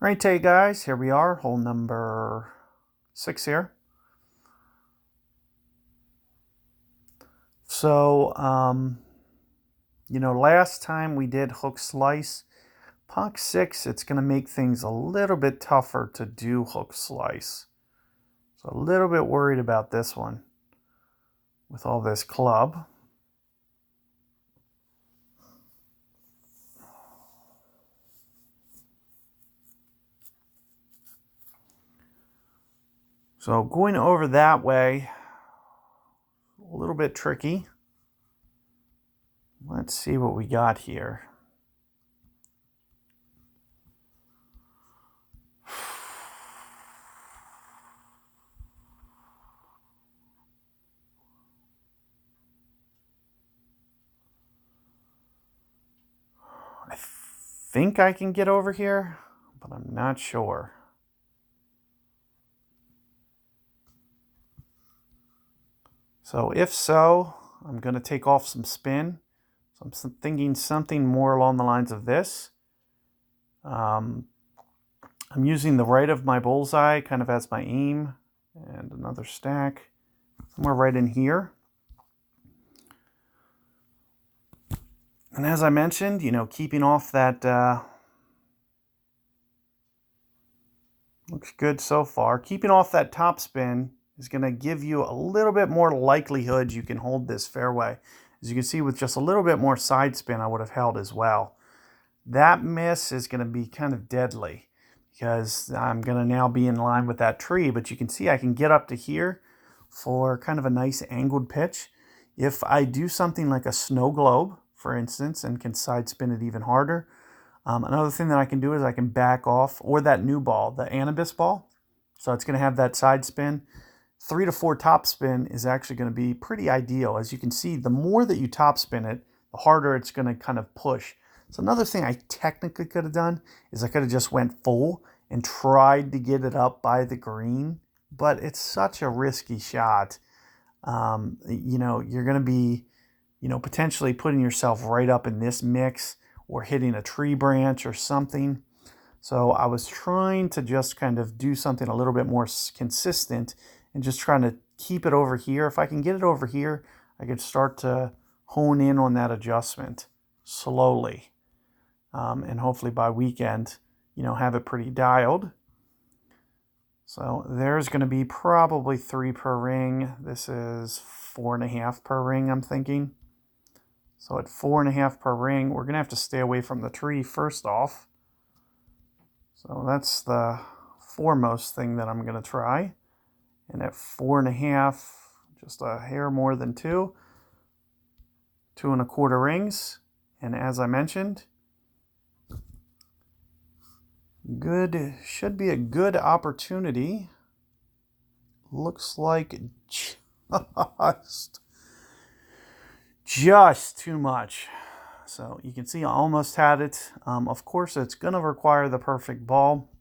All right, today guys, here we are, hole number 6 here. So, last time we did hook slice, Pak 6, it's going to make things a little bit tougher to do hook slice. So a little bit worried about this one with all this club. So going over that way, a little bit tricky. Let's see what we got here. I think I can get over here, but I'm not sure. So if so, I'm going to take off some spin. So I'm thinking something more along the lines of this. I'm using the right of my bullseye kind of as my aim, and another stack somewhere right in here. And as I mentioned, keeping off that, looks good so far. Keeping off that top spin is going to give you a little bit more likelihood you can hold this fairway. As you can see, with just a little bit more side spin, I would have held as well. That miss is going to be kind of deadly because I'm going to now be in line with that tree, but you can see I can get up to here for kind of a nice angled pitch. If I do something like a snow globe, for instance, and can side spin it even harder, another thing that I can do is I can back off, or that new ball, the Anubis ball. So it's going to have that side spin. 3 to 4 top spin is actually going to be pretty ideal. As you can see, the more that you top spin it, the harder it's going to kind of push. So another thing I technically could have done is I could have just went full and tried to get it up by the green, but it's such a risky shot. You're going to be, potentially putting yourself right up in this mix or hitting a tree branch or something. So I was trying to just kind of do something a little bit more consistent and just trying to keep it over here. If I can get it over here, I could start to hone in on that adjustment slowly. And hopefully by weekend, have it pretty dialed. So there's going to be probably 3 per ring. This is 4.5 per ring, I'm thinking. So at 4.5 per ring, we're going to have to stay away from the tree first off. So that's the foremost thing that I'm going to try. And at 4.5, just a hair more than 2, 2.25 rings. And as I mentioned, should be a good opportunity. Looks like just too much. So you can see I almost had it. Of course, it's going to require the perfect ball.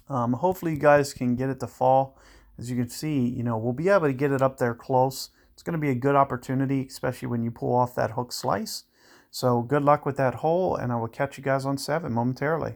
Hopefully you guys can get it to fall. As you can see, we'll be able to get it up there close. It's going to be a good opportunity, especially when you pull off that hook slice. So good luck with that hole, and I will catch you guys on 7 momentarily.